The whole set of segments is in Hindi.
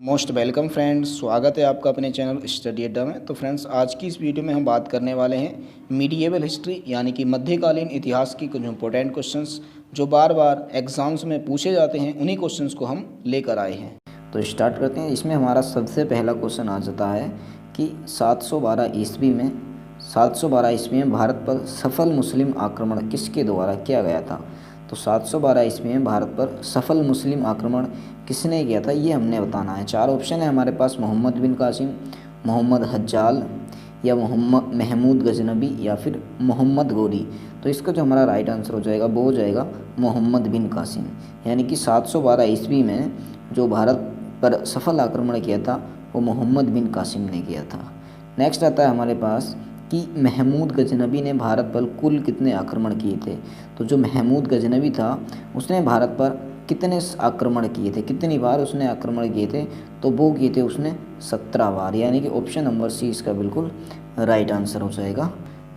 मोस्ट वेलकम फ्रेंड्स, स्वागत है आपका अपने चैनल स्टडी अड्डा में। तो फ्रेंड्स, आज की इस वीडियो में हम बात करने वाले हैं मीडिएवल हिस्ट्री यानी कि मध्यकालीन इतिहास की कुछ इंपॉर्टेंट क्वेश्चंस जो बार बार एग्जाम्स में पूछे जाते हैं, उन्हीं क्वेश्चंस को हम लेकर आए हैं। तो स्टार्ट करते हैं। इसमें हमारा सबसे पहला क्वेश्चन आ जाता है कि 712 ईस्वी में भारत पर सफल मुस्लिम आक्रमण किसके द्वारा किया गया था। तो 712 ईस्वी में भारत पर सफल मुस्लिम आक्रमण किसने किया था, ये हमने बताना है। चार ऑप्शन है हमारे पास: मोहम्मद बिन कासिम, मोहम्मद हज्जाल, या मोहम्मद महमूद गजनबी, या फिर मोहम्मद गोरी। तो इसका जो हमारा राइट आंसर हो जाएगा वो हो जाएगा मोहम्मद बिन कासिम। यानी कि 712 ईस्वी में जो भारत पर सफल आक्रमण किया था वो मोहम्मद बिन कासिम ने किया था। नेक्स्ट आता है हमारे पास कि महमूद गजनबी ने भारत पर कुल कितने आक्रमण किए थे। तो जो महमूद गजनबी था उसने भारत पर कितने आक्रमण किए थे, कितनी बार उसने आक्रमण किए थे, तो वो किए थे उसने 17 बार। यानी कि ऑप्शन नंबर सी इसका बिल्कुल राइट आंसर हो जाएगा।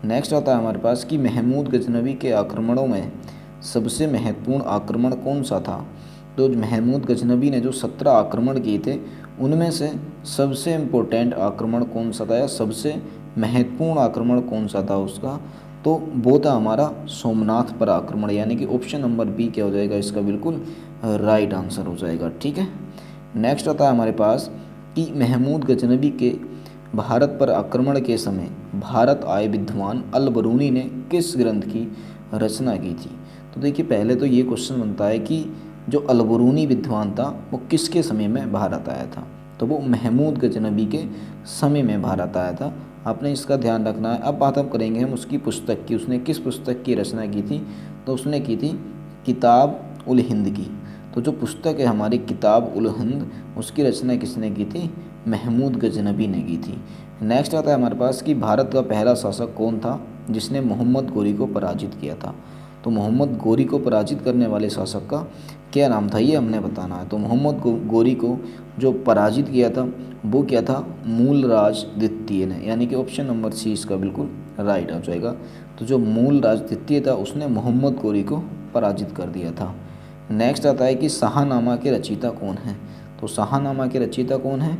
नेक्स्ट आता है हमारे पास कि महमूद गजनबी के आक्रमणों में सबसे महत्वपूर्ण आक्रमण कौन सा था। तो महमूद गजनबी ने जो 17 आक्रमण किए थे उनमें से सबसे इम्पोर्टेंट आक्रमण कौन सा था, या सबसे महत्वपूर्ण आक्रमण कौन सा था उसका, तो वो था हमारा सोमनाथ पर आक्रमण। यानी कि ऑप्शन नंबर बी क्या हो जाएगा, इसका बिल्कुल राइट आंसर हो जाएगा। ठीक है। नेक्स्ट आता है हमारे पास कि महमूद गजनबी के भारत पर आक्रमण के समय भारत आए विद्वान अल बरूनी ने किस ग्रंथ की रचना की थी। तो देखिए, पहले तो ये क्वेश्चन बनता है कि जो अल बरूनी विद्वान था वो किसके समय में भारत आया था। तो वो महमूद गजनबी के समय में भारत आया था। आपने इसका ध्यान रखना है। अब बात हम करेंगे हम उसकी पुस्तक की, उसने किस पुस्तक की रचना की थी। तो उसने की थी किताब उल हिंद की। तो जो पुस्तक है हमारी किताब उल हिंद, उसकी रचना किसने की थी, महमूद गजनबी ने की थी। नेक्स्ट आता है हमारे पास कि भारत का पहला शासक कौन था जिसने मोहम्मद गोरी को पराजित किया था। तो मोहम्मद गोरी को पराजित करने वाले शासक का क्या नाम था, ये हमने बताना है। तो मोहम्मद गोरी को जो पराजित किया था वो क्या था, मूलराज द्वितीय ने। यानी कि ऑप्शन नंबर सी इसका बिल्कुल राइट हो जाएगा। तो जो मूलराज द्वितीय था उसने मोहम्मद गोरी को पराजित कर दिया था। नेक्स्ट आता है कि शाहनामा के रचयिता कौन है। तो शाहनामा के रचयिता कौन है,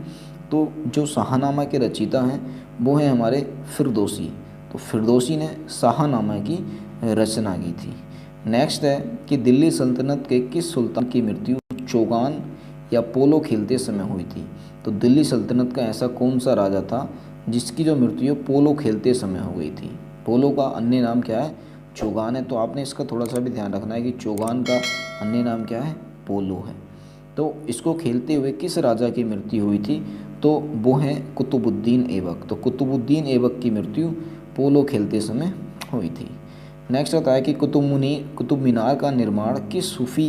तो जो शाहनामा के रचयिता हैं वो हैं हमारे फिरदौसी। तो फिरदौसी ने शाहनामा की रचना की थी। नेक्स्ट है कि दिल्ली सल्तनत के किस सुल्तान की मृत्यु चौगान या पोलो खेलते समय हुई थी। तो दिल्ली सल्तनत का ऐसा कौन सा राजा था जिसकी जो मृत्यु पोलो खेलते समय हो गई थी। पोलो का अन्य नाम क्या है, चौगान है। तो आपने इसका थोड़ा सा भी ध्यान रखना है कि चौगान का अन्य नाम क्या है, पोलो है। तो इसको खेलते हुए किस राजा की मृत्यु हुई थी, तो वो है कुतुबुद्दीन ऐबक। तो कुतुबुद्दीन ऐबक की मृत्यु पोलो खेलते समय हुई थी। नेक्स्ट आता है कि कुतुब मीनार का निर्माण किस सूफी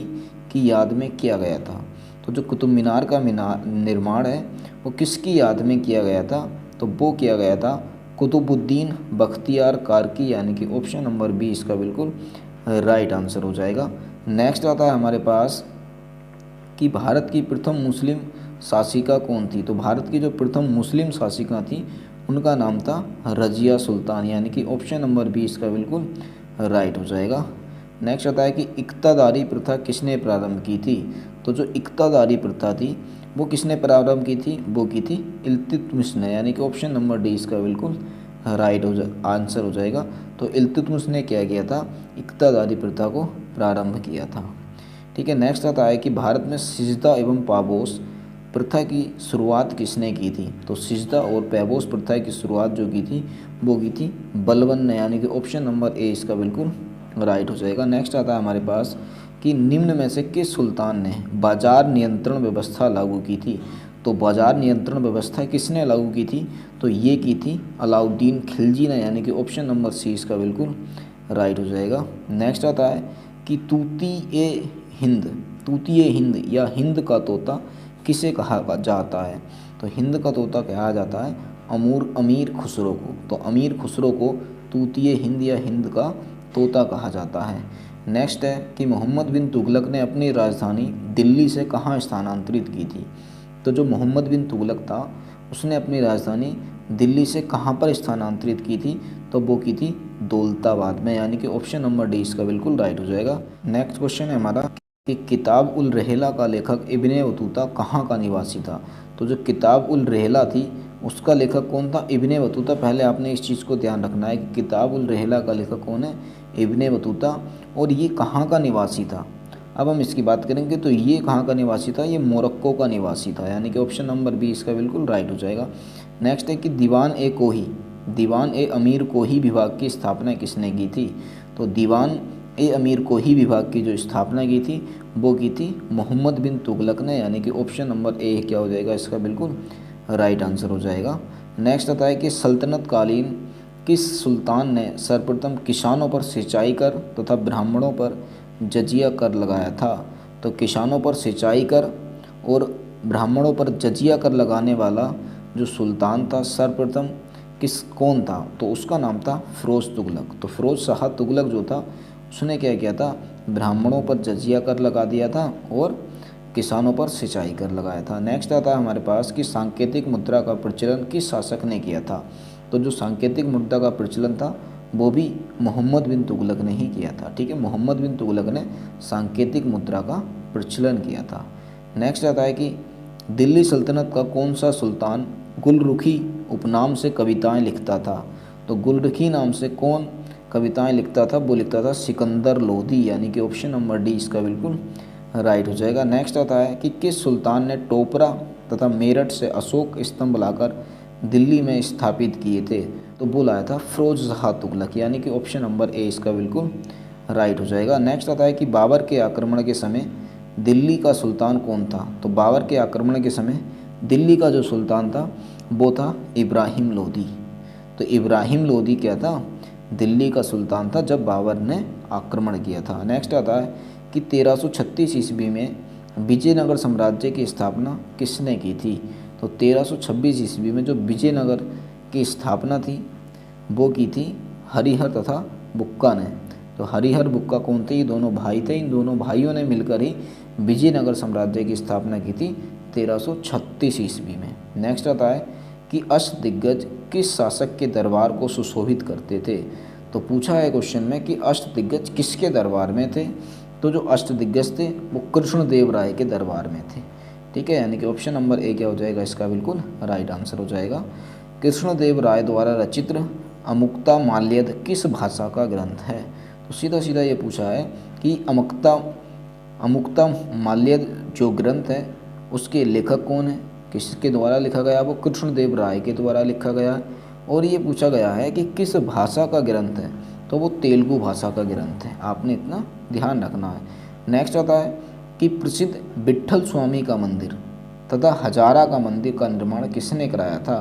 की याद में किया गया था। तो जो कुतुब मीनार का निर्माण है वो किसकी याद में किया गया था, तो वो किया गया था कुतुबुद्दीन बख्तियार कारकी। यानी कि ऑप्शन नंबर बी इसका बिल्कुल राइट आंसर हो जाएगा। नेक्स्ट आता है हमारे पास कि भारत की प्रथम मुस्लिम शासिका कौन थी। तो भारत की जो प्रथम मुस्लिम शासिका थी उनका नाम था रजिया सुल्तान। यानी कि ऑप्शन नंबर बी इसका बिल्कुल राइट हो जाएगा। नेक्स्ट आता है कि इक्तादारी प्रथा किसने प्रारंभ की थी। तो जो इक्तादारी प्रथा थी वो किसने प्रारंभ की थी, वो की थी इल्तुतमिश ने। यानी कि ऑप्शन नंबर डी इसका बिल्कुल राइट आंसर हो जाएगा। तो इल्तुतमिश ने क्या किया था, इक्तादारी प्रथा को प्रारंभ किया था। ठीक है। नेक्स्ट आता है कि भारत में सिजदा एवं पाबोस प्रथा की शुरुआत किसने की थी। तो सिजदा और पैबोस प्रथा की शुरुआत जो की थी वो की थी बलबन ने। यानी कि ऑप्शन नंबर ए इसका बिल्कुल राइट हो जाएगा। नेक्स्ट आता है हमारे पास कि निम्न में से किस सुल्तान ने बाजार नियंत्रण व्यवस्था लागू की थी। तो बाजार नियंत्रण व्यवस्था किसने लागू की थी, तो ये की थी अलाउद्दीन खिलजी ने। यानी कि ऑप्शन नंबर सी इसका बिल्कुल राइट हो जाएगा। नेक्स्ट आता है कि तूतीय हिंद या हिंद का तोता किसे कहा जाता है। तो हिंद का तोता कहा जाता है अमीर खुसरो को। तो अमीर खुसरो को तूतीय हिंद या हिंद का तोता कहा जाता है। नेक्स्ट है कि मोहम्मद बिन तुगलक ने अपनी राजधानी दिल्ली से कहाँ स्थानांतरित की थी। तो जो मोहम्मद बिन तुगलक था उसने अपनी राजधानी दिल्ली से कहाँ पर स्थानांतरित की थी, तो वो की थी दौलताबाद में। यानी कि ऑप्शन नंबर डी इसका बिल्कुल राइट हो जाएगा। नेक्स्ट क्वेश्चन है हमारा कि किताब उल रहला का लेखक इब्ने बतूता कहाँ का निवासी था। तो जो किताब उल रहला थी उसका लेखक कौन था, इब्ने बतूता। पहले आपने इस चीज़ को ध्यान रखना है कि किताब उल रहला का लेखक कौन है, इब्ने बतूता, और ये कहाँ का निवासी था। अब हम इसकी बात करेंगे तो ये कहाँ का निवासी था, ये मोरक्को का निवासी था, यानी कि ऑप्शन नंबर बी इसका बिल्कुल राइट हो जाएगा। नेक्स्ट है कि दीवान ए अमीर कोही विभाग की स्थापना किसने की थी। तो दीवान ए अमीर कोही विभाग की जो स्थापना की थी वो की थी मोहम्मद बिन तुगलक ने, यानी कि ऑप्शन नंबर ए क्या हो जाएगा इसका बिल्कुल राइट आंसर हो जाएगा। नेक्स्ट आता है कि सल्तनत कालीन किस सुल्तान ने सर्वप्रथम किसानों पर सिंचाई कर तथा ब्राह्मणों पर जजिया कर लगाया था। तो किसानों पर सिंचाई कर और ब्राह्मणों पर जजिया कर लगाने वाला जो सुल्तान था सर्वप्रथम कौन था, तो उसका नाम था फ़िरोज़ तुगलक। तो फ़िरोज़ शाह तुगलक जो था उसने क्या किया था, ब्राह्मणों पर जजिया कर लगा दिया था और किसानों पर सिंचाई कर लगाया था। नेक्स्ट आता है हमारे पास कि सांकेतिक मुद्रा का प्रचलन किस शासक ने किया था। तो जो सांकेतिक मुद्रा का प्रचलन था वो भी मोहम्मद बिन तुगलक ने ही किया था। ठीक है, मोहम्मद बिन तुगलक ने सांकेतिक मुद्रा का प्रचलन किया था। नेक्स्ट आता है कि दिल्ली सल्तनत का कौन सा सुल्तान गुलरुखी उपनाम से कविताएं लिखता था। तो गुलरुखी नाम से कौन कविताएं लिखता था, वो लिखता था सिकंदर लोदी, यानी कि ऑप्शन नंबर डी इसका बिल्कुल राइट हो जाएगा। नेक्स्ट आता है कि किस सुल्तान ने टोपरा तथा मेरठ से अशोक स्तंभ लाकर दिल्ली में स्थापित किए थे। तो वो लाया था फ़िरोज़ शाह तुगलक, यानी कि ऑप्शन नंबर ए इसका बिल्कुल राइट हो जाएगा। नेक्स्ट आता है कि बाबर के आक्रमण के समय दिल्ली का सुल्तान कौन था। तो बाबर के आक्रमण के समय दिल्ली का जो सुल्तान था वो था इब्राहिम लोदी। तो इब्राहिम लोदी क्या था, दिल्ली का सुल्तान था जब बाबर ने आक्रमण किया था। नेक्स्ट आता है कि 1336 ईस्वी में विजयनगर साम्राज्य की स्थापना किसने की थी। तो 1326 ईस्वी में जो विजयनगर की स्थापना थी वो की थी हरिहर तथा बुक्का ने। तो हरिहर बुक्का कौन थे, ये दोनों भाई थे। इन दोनों भाइयों ने मिलकर ही विजयनगर साम्राज्य की स्थापना की थी 1336 ईस्वी में। नेक्स्ट आता है कि अष्टदिग्गज किस शासक के दरबार को सुशोभित करते थे। तो पूछा है क्वेश्चन में कि अष्टदिग्गज किसके दरबार में थे। तो जो अष्टदिग्गज थे वो कृष्णदेव राय के दरबार में थे। ठीक है, यानी कि ऑप्शन नंबर ए क्या हो जाएगा इसका बिल्कुल राइट आंसर हो जाएगा। कृष्णदेव राय द्वारा रचित अमुक्ता माल्यद किस भाषा का ग्रंथ है। तो सीधा सीधा ये पूछा है कि अमुक्ता माल्यद जो ग्रंथ है उसके लेखक कौन है, किसके द्वारा लिखा गया, वो कृष्णदेव राय के द्वारा लिखा गया। और ये पूछा गया है कि किस भाषा का ग्रंथ है, तो वो तेलुगु भाषा का ग्रंथ है। आपने इतना ध्यान रखना है। नेक्स्ट आता है कि प्रसिद्ध विट्ठल स्वामी का मंदिर तथा हजारा का मंदिर का निर्माण किसने कराया था।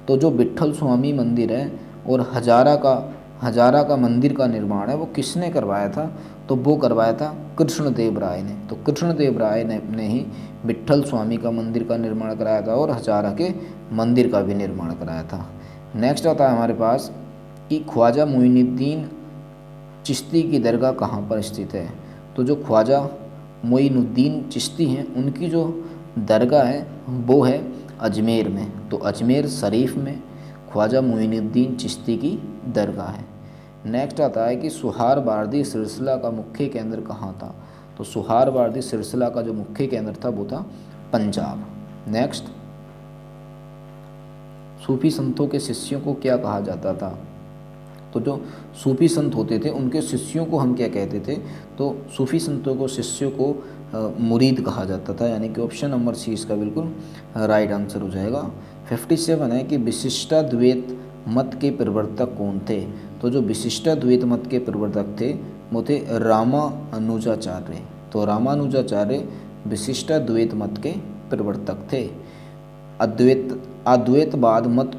तो जो विट्ठल स्वामी मंदिर है और हजारा का मंदिर का निर्माण है वो किसने करवाया था, तो वो करवाया था कृष्णदेव राय ने। तो कृष्णदेव राय ने ही विट्ठल स्वामी का मंदिर का निर्माण कराया था और हजारा के मंदिर का भी निर्माण कराया था। नेक्स्ट आता है हमारे पास कि ख्वाजा मोइनुद्दीन चिश्ती की दरगाह कहाँ पर स्थित है। तो जो ख्वाजा मोइनुद्दीन चिश्ती हैं उनकी जो दरगाह है वो है अजमेर में। तो अजमेर शरीफ में ख्वाजा मोइनुद्दीन चिश्ती की दरगाह है। नेक्स्ट आता है कि सुहारवार्दी सिलसिला का मुख्य केंद्र कहाँ था। तो सुहारवार्दी सिलसिला का जो मुख्य केंद्र था वो था पंजाब। नेक्स्ट, सूफी संतों के शिष्यों को क्या कहा जाता था। तो जो सूफी संत होते थे उनके शिष्यों को हम क्या कहते थे, तो सूफी संतों को शिष्यों को मुरीद कहा जाता था, यानी कि ऑप्शन नंबर सी इसका बिल्कुल राइट आंसर हो जाएगा। 57 है कि विशिष्टाद्वैत मत के प्रवर्तक कौन थे। तो जो विशिष्टाद्वैत मत के प्रवर्तक थे वो थे रामानुजाचार्य। तो रामानुजाचार्य विशिष्टाद्वैत मत के प्रवर्तक थे। अद्वैतवाद मत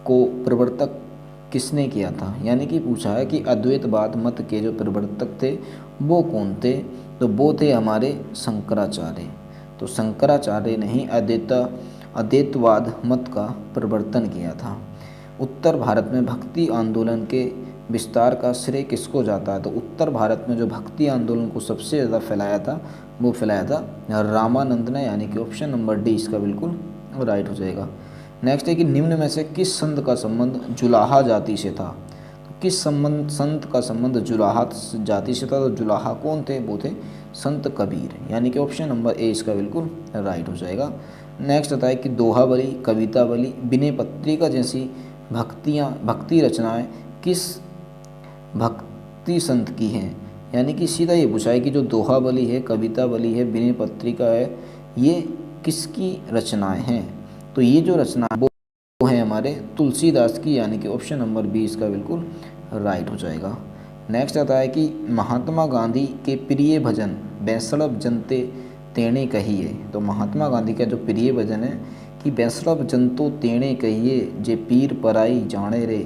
को प्रवर्तक किसने किया था, यानी कि पूछा है कि अद्वैतवाद मत के जो प्रवर्तक थे वो कौन थे, तो वो थे हमारे शंकराचार्य। तो शंकराचार्य ने ही अद्वैतवाद मत का प्रवर्तन किया था। उत्तर भारत में भक्ति आंदोलन के विस्तार का श्रेय किसको जाता है। तो उत्तर भारत में जो भक्ति आंदोलन को सबसे ज़्यादा फैलाया था वो फैलाया था रामानंद ने, यानी कि ऑप्शन नंबर डी इसका बिल्कुल राइट हो जाएगा। नेक्स्ट है कि निम्न में से किस संत का संबंध जुलाहा जाति से था। तो किस संबंध संत का संबंध जुलाहा जाति से था? तो जुलाहा कौन थे? वो थे संत कबीर, यानी कि ऑप्शन नंबर ए इसका बिल्कुल राइट हो जाएगा। नेक्स्ट आता है कि दोहाबली, कवितावली, विनय पत्रिका जैसी भक्ति रचनाएं किस भक्ति संत की हैं? यानी कि सीधा ये पूछा है कि जो दोहाबली है, कवितावली है, विनय पत्रिका है, ये किसकी रचनाएं हैं? तो ये जो रचना वो है हमारे तुलसीदास की, यानी कि ऑप्शन नंबर बी इसका बिल्कुल राइट हो जाएगा। नेक्स्ट आता है कि महात्मा गांधी के प्रिय भजन बैसड़ब जनते तेणे कहिए। तो महात्मा गांधी का जो प्रिय भजन है कि बैसड़ब जनतो तेणे कहिए, जे पीर पराई जाने रे,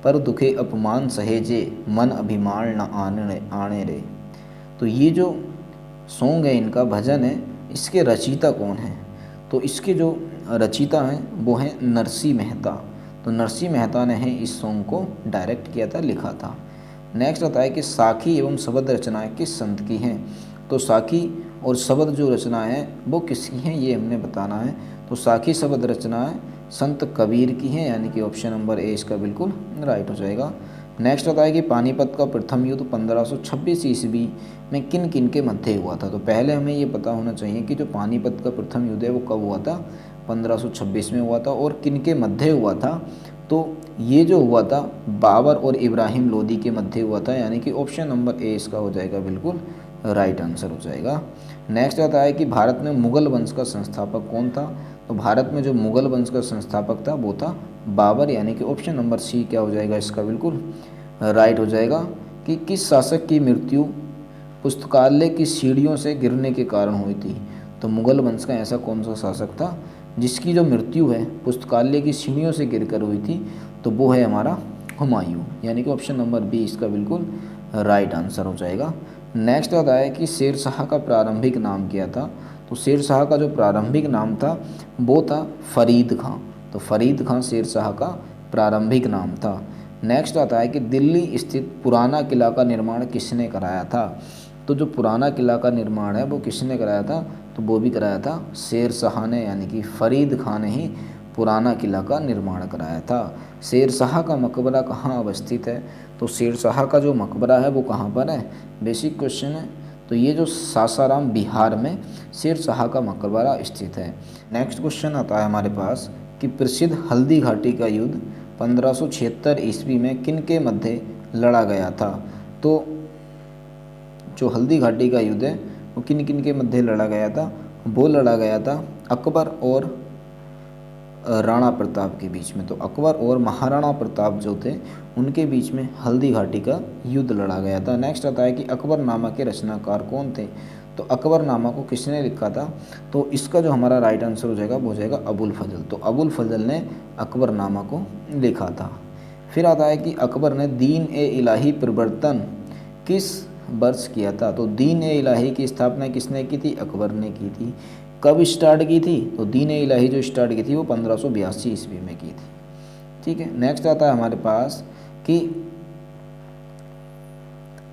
पर दुखे अपमान सहेजे, मन अभिमान न आने रे। तो ये जो सॉन्ग है, इनका भजन है, इसके रचयिता कौन है? तो इसके जो रचयिता हैं वो हैं नरसिंह मेहता। तो नरसिंह मेहता ने है इस सॉन्ग को डायरेक्ट किया था, लिखा था। नेक्स्ट आता है कि साखी एवं शब्द रचनाएं किस संत की हैं? तो साखी और शब्द जो रचनाएं हैं वो किसकी हैं, ये हमने बताना है। तो साखी शब्द रचनाएं संत कबीर की हैं, यानी कि ऑप्शन नंबर ए इसका बिल्कुल राइट हो जाएगा। नेक्स्ट आता है कि पानीपत का प्रथम युद्ध 1526 ईस्वी में किन किन के मध्य हुआ था? तो पहले हमें ये पता होना चाहिए कि जो पानीपत का प्रथम युद्ध है वो कब हुआ था? 1526 में हुआ था। और किन के मध्य हुआ था? तो ये जो हुआ था बाबर और इब्राहिम लोदी के मध्य हुआ था, यानी कि ऑप्शन नंबर ए इसका हो जाएगा बिल्कुल राइट आंसर हो जाएगा। नेक्स्ट आता है कि भारत में मुगल वंश का संस्थापक कौन था? तो भारत में जो मुगल वंश का संस्थापक था वो था बाबर, यानी कि ऑप्शन नंबर सी क्या हो जाएगा इसका बिल्कुल राइट हो जाएगा। कि किस शासक की मृत्यु पुस्तकालय की सीढ़ियों से गिरने के कारण हुई थी? तो मुगल वंश का ऐसा कौन सा शासक था जिसकी जो मृत्यु है पुस्तकालय की सीढ़ियों से गिरकर हुई थी? तो वो है हमारा हुमायूं, यानी कि ऑप्शन नंबर बी इसका बिल्कुल राइट आंसर हो जाएगा। नेक्स्ट आता है कि शेर शाह का प्रारंभिक नाम क्या था? तो शेर शाह का जो प्रारंभिक नाम था वो था फरीद खां। तो फरीद खां शेर शाह का प्रारंभिक नाम था। नेक्स्ट आता है कि दिल्ली स्थित पुराना किला का निर्माण किसने कराया था? तो जो पुराना किला का निर्माण है वो किसने कराया था? तो वो भी कराया था शेर शाह ने, यानी कि फरीद खां ने ही पुराना किला का निर्माण कराया था। शेर शाह का मकबरा कहाँ अवस्थित है? तो शेर शाह का जो मकबरा है वो कहाँ पर है? बेसिक क्वेश्चन है। तो ये जो सासाराम बिहार में शेर शाह का मकबरा स्थित है। नेक्स्ट क्वेश्चन आता है हमारे पास कि प्रसिद्ध हल्दी घाटी का युद्ध 1576 ईस्वी में किन के मध्य लड़ा गया था? तो जो हल्दी घाटी का युद्ध है वो किन किन के मध्य लड़ा गया था? वो लड़ा गया था अकबर और राणा प्रताप के बीच में। तो अकबर और महाराणा प्रताप जो थे उनके बीच में हल्दी घाटी का युद्ध लड़ा गया था। नेक्स्ट आता है कि अकबरनामा के रचनाकार कौन थे? तो अकबरनामा को किसने लिखा था? तो इसका जो हमारा राइट आंसर हो जाएगा वो हो जाएगा अबुल फजल। तो अबुल फजल ने अकबरनामा को लिखा था। फिर आता है कि अकबर ने दीन ए इलाही प्रवर्तन किस वर्ष किया था? तो दीन ए इलाही की स्थापना किसने की थी? अकबर ने की थी। कब स्टार्ट की थी? तो दीन ए इलाही जो स्टार्ट की थी वो 1582 ईस्वी में की थी। ठीक है। नेक्स्ट आता है हमारे पास कि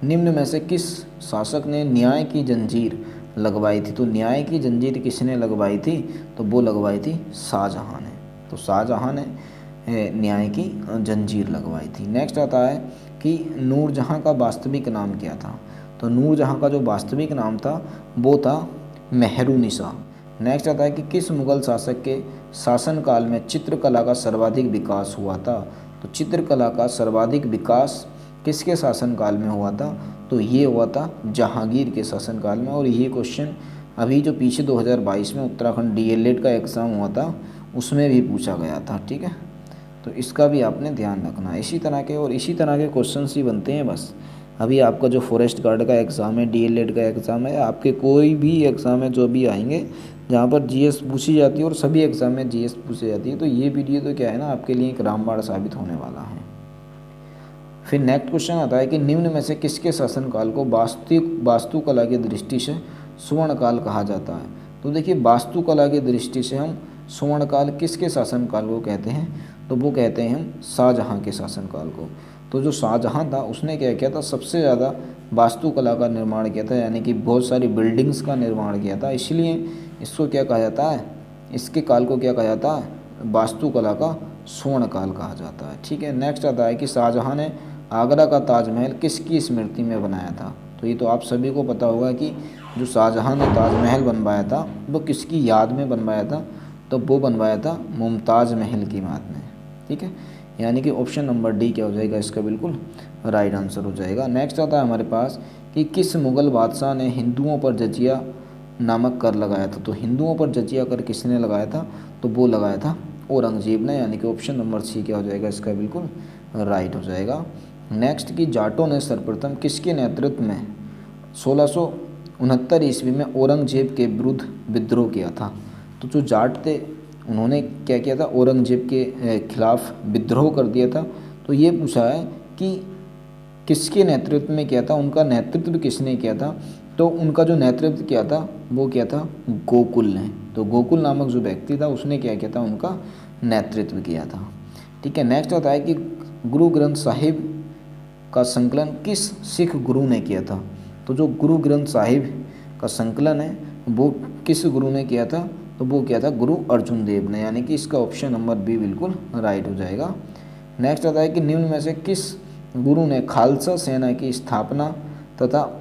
निम्न में से किस शासक ने न्याय की जंजीर लगवाई थी? तो न्याय की जंजीर किसने लगवाई थी? तो वो लगवाई थी शाहजहां ने। तो शाहजहां ने न्याय की जंजीर लगवाई थी। नेक्स्ट आता है कि नूरजहां का वास्तविक नाम क्या था? तो नूरजहां का जो वास्तविक नाम था वो था मेहरुनिसा। नेक्स्ट आता है कि किस मुगल शासक के शासनकाल में चित्रकला का सर्वाधिक विकास हुआ था? तो चित्रकला का सर्वाधिक विकास किसके शासनकाल में हुआ था? तो ये हुआ था जहांगीर के शासनकाल में। और ये क्वेश्चन अभी जो पीछे 2022 में उत्तराखंड डीएलएड का एग्ज़ाम हुआ था उसमें भी पूछा गया था। ठीक है, तो इसका भी आपने ध्यान रखना है। इसी तरह के क्वेश्चन ही बनते हैं बस। अभी आपका जो फॉरेस्ट गार्ड का एग्ज़ाम है, डीएलएड का एग्ज़ाम है, आपके कोई भी एग्ज़ाम है जो भी आएंगे जहाँ पर जीएस पूछी जाती है और सभी एग्ज़ाम में जीएस पूछी जाती है, तो ये वीडियो तो क्या है ना आपके लिए एक रामबाण साबित होने वाला है। फिर नेक्स्ट क्वेश्चन आता है कि निम्न में से किसके शासनकाल को वास्तुकला की दृष्टि से सुवर्णकाल कहा जाता है? तो देखिए वास्तुकला की दृष्टि से हम सुवर्णकाल किसके शासनकाल को कहते हैं? तो वो कहते हैं हम शाहजहां के शासनकाल को। तो जो शाहजहां था उसने क्या किया था? सबसे ज़्यादा वास्तुकला का निर्माण किया था, यानी कि बहुत सारी बिल्डिंग्स का निर्माण किया था। इसलिए इसको क्या कहा जाता है? इसके काल को क्या कहा जाता है? वास्तुकला का स्वर्ण काल कहा जाता है। ठीक है। नेक्स्ट आता है कि शाहजहां ने आगरा का ताजमहल किसकी स्मृति में बनाया था? तो ये तो आप सभी को पता होगा कि जो शाहजहां ने ताजमहल बनवाया था वो किसकी याद में बनवाया था? तो वो बनवाया था मुमताज़ महल की याद में। ठीक है, यानी कि ऑप्शन नंबर डी क्या हो जाएगा इसका बिल्कुल राइट आंसर हो जाएगा। नेक्स्ट आता है हमारे पास कि किस मुग़ल बादशाह ने हिंदुओं पर जजिया नामक कर लगाया था? तो हिंदुओं पर जजिया कर किसने लगाया था? तो वो लगाया था औरंगजेब ने, यानी कि ऑप्शन नंबर सी क्या हो जाएगा इसका बिल्कुल राइट हो जाएगा। नेक्स्ट कि जाटों ने सर्वप्रथम किसके नेतृत्व में 1669 ईस्वी में औरंगजेब के विरुद्ध विद्रोह किया था? तो जो जाट थे उन्होंने क्या किया था? औरंगजेब के खिलाफ विद्रोह कर दिया था। तो ये पूछा है कि किसके नेतृत्व में किया था, उनका नेतृत्व किसने किया था? तो उनका जो नेतृत्व किया था वो क्या था? गोकुल ने। तो गोकुल नामक जो व्यक्ति था उसने क्या किया था? उनका नेतृत्व किया था। ठीक है, नेक्स्ट आता है कि गुरु ग्रंथ साहिब का संकलन किस सिख गुरु ने किया था? तो जो गुरु ग्रंथ साहिब का संकलन है वो किस गुरु ने किया था? तो वो क्या था? गुरु अर्जुन देव ने, यानी कि इसका ऑप्शन नंबर बी बिल्कुल राइट हो जाएगा। नेक्स्ट आता है कि निम्न में से किस गुरु ने खालसा सेना की स्थापना तथा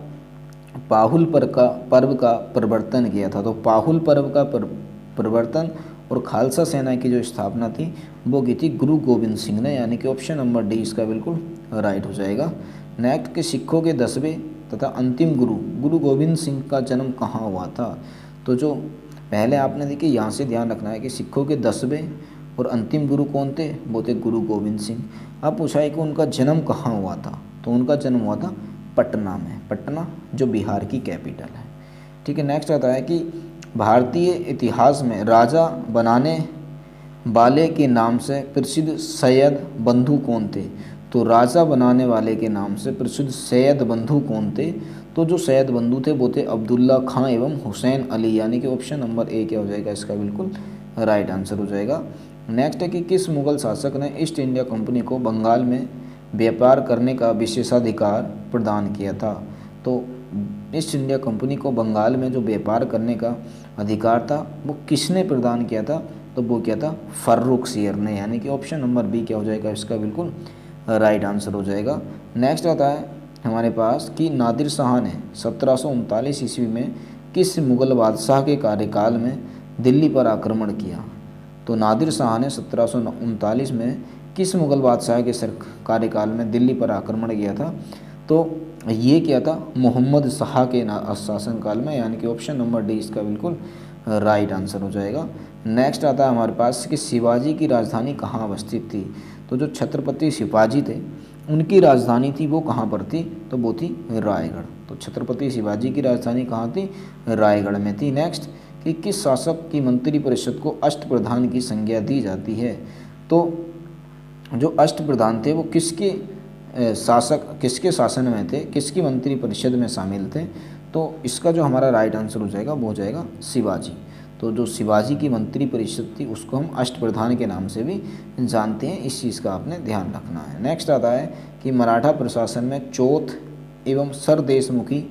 पाहुल पर्व का प्रवर्तन किया था? तो पाहुल पर्व का प्रवर्तन और खालसा सेना की जो स्थापना थी वो की थी गुरु गोविंद सिंह ने, यानी कि ऑप्शन नंबर डी इसका बिल्कुल राइट हो जाएगा। नेक्स्ट के सिखों के 10वें तथा अंतिम गुरु गुरु गोविंद सिंह का जन्म कहाँ हुआ था? तो जो पहले आपने देखिए यहाँ से ध्यान रखना है कि सिखों के 10वें और अंतिम गुरु कौन थे? वो थे गुरु गोविंद सिंह। अब पूछा है कि उनका जन्म कहाँ हुआ था? तो उनका जन्म हुआ था पटना में, पटना जो बिहार की कैपिटल है। ठीक है, नेक्स्ट आता है कि भारतीय इतिहास में राजा बनाने वाले के नाम से प्रसिद्ध सैयद बंधु कौन थे? तो राजा बनाने वाले के नाम से प्रसिद्ध सैयद बंधु कौन थे? तो जो सैयद बंधु थे वो थे अब्दुल्ला खां एवं हुसैन अली, यानी कि ऑप्शन नंबर ए क्या हो जाएगा इसका बिल्कुल राइट आंसर हो जाएगा। नेक्स्ट है कि किस मुग़ल शासक ने ईस्ट इंडिया कंपनी को बंगाल में व्यापार करने का विशेषाधिकार प्रदान किया था? तो ईस्ट इंडिया कंपनी को बंगाल में जो व्यापार करने का अधिकार था वो किसने प्रदान किया था? तो वो क्या था? फर्रुखसियर ने, यानी कि ऑप्शन नंबर बी क्या हो जाएगा इसका बिल्कुल राइट आंसर हो जाएगा। नेक्स्ट आता है हमारे पास कि नादिर शाह ने 1739 ईस्वी में किस मुग़ल बादशाह के कार्यकाल में दिल्ली पर आक्रमण किया? तो नादिर शाह ने 1739 में किस मुग़ल बादशाह के कार्यकाल में दिल्ली पर आक्रमण किया था? तो ये क्या था? मोहम्मद शाह के शासनकाल में, यानी कि ऑप्शन नंबर डी इसका बिल्कुल राइट आंसर हो जाएगा। नेक्स्ट आता है हमारे पास कि शिवाजी की राजधानी कहाँ अवस्थित थी? तो जो छत्रपति शिवाजी थे उनकी राजधानी थी वो कहाँ पर थी? तो वो थी रायगढ़। तो छत्रपति शिवाजी की राजधानी कहाँ थी? रायगढ़ में थी। नेक्स्ट कि किस शासक की मंत्रिपरिषद को अष्टप्रधान की संज्ञा दी जाती है? तो जो अष्टप्रधान थे वो किसके शासन में थे, किसकी मंत्रिपरिषद में शामिल थे? तो इसका जो हमारा राइट आंसर हो जाएगा वो हो जाएगा शिवाजी। तो जो शिवाजी की मंत्रिपरिषद थी उसको हम अष्टप्रधान के नाम से भी जानते हैं, इस चीज़ का आपने ध्यान रखना है। नेक्स्ट आता है कि मराठा प्रशासन में चौथ एवं सरदेशमुखी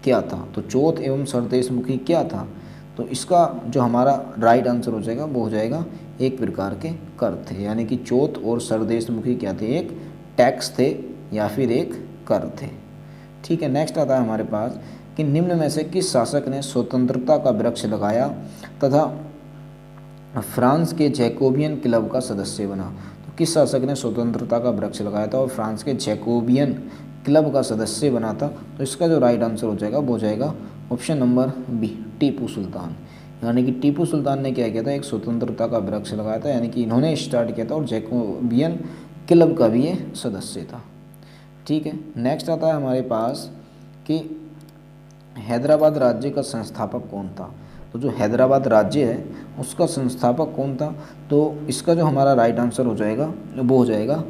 क्या था? तो चौथ एवं सरदेशमुखी क्या था? तो इसका जो हमारा राइट आंसर हो जाएगा वो हो जाएगा एक प्रकार के कर थे, यानी कि चौथ और सरदेशमुखी क्या थे? एक टैक्स थे या फिर एक कर थे। ठीक है, नेक्स्ट आता है हमारे पास कि निम्न में से किस शासक ने स्वतंत्रता का वृक्ष लगाया तथा फ्रांस के जैकोबियन क्लब का सदस्य बना? तो किस शासक ने स्वतंत्रता का वृक्ष लगाया था और फ्रांस के जैकोबियन क्लब का सदस्य बना था? तो इसका जो राइट आंसर हो जाएगा वो हो जाएगा option number B, Tipu Sultan. यानी कि टीपू सुल्तान ने क्या किया था? एक स्वतंत्रता का वृक्ष लगाया था, यानी कि इन्होंने स्टार्ट किया था और जैकोबियन क्लब का भी ये सदस्य था। ठीक है, नेक्स्ट आता है हमारे पास कि हैदराबाद राज्य का संस्थापक कौन था? तो जो हैदराबाद राज्य है उसका संस्थापक कौन था? तो इसका जो हमारा राइट आंसर हो जाएगा वो हो जाएगा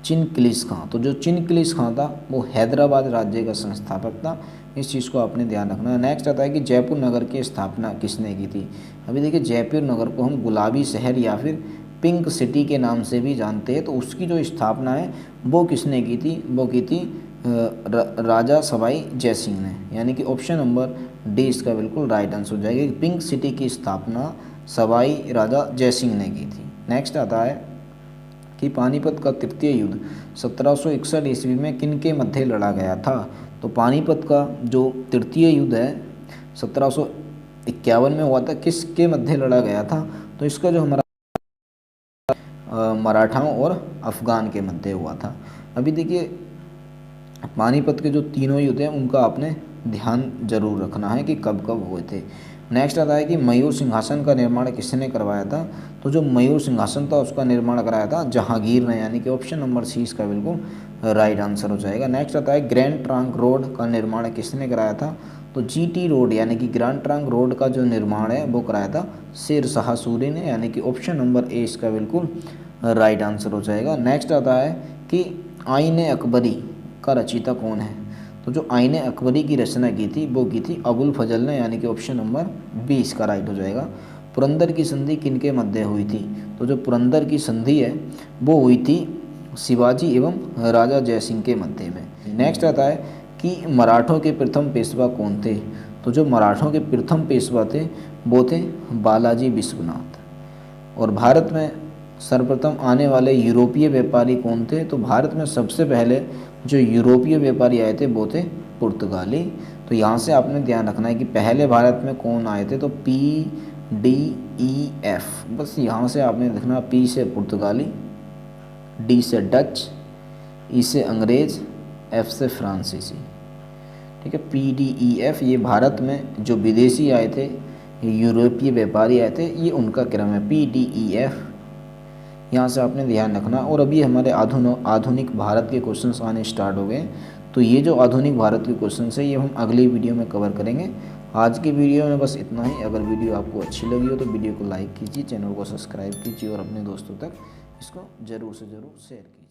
चिनक्लिस खां। तो जो चिनक्लिस खां था वो हैदराबाद राज्य का संस्थापक था, इस चीज़ को आपने ध्यान रखना है। नेक्स्ट आता है कि जयपुर नगर की स्थापना किसने की थी? अभी देखिए जयपुर नगर को हम गुलाबी शहर या फिर पिंक सिटी के नाम से भी जानते हैं, तो उसकी जो स्थापना है वो किसने की थी? वो की थी राजा सवाई जयसिंह ने, यानी कि ऑप्शन नंबर डी इसका बिल्कुल राइट आंसर हो जाएगा। पिंक सिटी की स्थापना सवाई राजा जयसिंह ने की थी। नेक्स्ट आता है कि पानीपत का तृतीय युद्ध 1761 ईस्वी में किन के मध्य लड़ा गया था। तो पानीपत का जो तृतीय युद्ध है 1751 में हुआ था, किसके मध्य लड़ा गया था। तो इसका जो हमारा मराठाओं और अफ़गान के मध्य हुआ था। अभी देखिए पानीपत के जो तीनों युद्ध हैं उनका आपने ध्यान जरूर रखना है कि कब कब हुए थे। नेक्स्ट आता है कि मयूर सिंहासन का निर्माण किसने करवाया था। तो जो मयूर सिंहासन था उसका निर्माण कराया था जहांगीर ने, यानी कि ऑप्शन नंबर सी इसका बिल्कुल राइट आंसर हो जाएगा। नेक्स्ट आता है ग्रैंड ट्रंक रोड का निर्माण किसने कराया था। तो जीटी रोड यानी कि ग्रैंड ट्रंक रोड का जो निर्माण है वो कराया था शेर शाह सूरी ने, यानी कि ऑप्शन नंबर ए इसका बिल्कुल राइट आंसर हो जाएगा। नेक्स्ट आता है कि आईन अकबरी का रचयिता कौन है। तो जो आईन अकबरी की रचना की थी वो की थी अबुल फजल ने, यानी कि ऑप्शन नंबर बी इसका राइट हो जाएगा। पुरंदर की संधि किनके मध्य हुई थी। तो जो पुरंदर की संधि है वो हुई थी शिवाजी एवं राजा जयसिंह के मध्य में। नेक्स्ट आता है कि मराठों के प्रथम पेशवा कौन थे। तो जो मराठों के प्रथम पेशवा थे वो थे बालाजी विश्वनाथ। और भारत में सर्वप्रथम आने वाले यूरोपीय व्यापारी कौन थे। तो भारत में सबसे पहले जो यूरोपीय व्यापारी आए थे वो थे पुर्तगाली। तो यहाँ से आपने ध्यान रखना है कि पहले भारत में कौन आए थे। तो PDEF, बस यहाँ से आपने देखना, P से पुर्तगाली, D से डच, E से अंग्रेज, F से फ्रांसीसी। ठीक है, PDEF ये भारत में जो विदेशी आए थे, यूरोपीय व्यापारी आए थे, ये उनका क्रम है PDEF। यहाँ से आपने ध्यान रखना। और अभी हमारे आधुनिक भारत के क्वेश्चंस आने स्टार्ट हो गए। तो ये जो आधुनिक भारत के क्वेश्चंस है ये हम अगली वीडियो में कवर करेंगे। आज की वीडियो में बस इतना ही। अगर वीडियो आपको अच्छी लगी हो तो वीडियो को लाइक कीजिए, चैनल को सब्सक्राइब कीजिए और अपने दोस्तों तक इसको ज़रूर से ज़रूर शेयर कीजिए।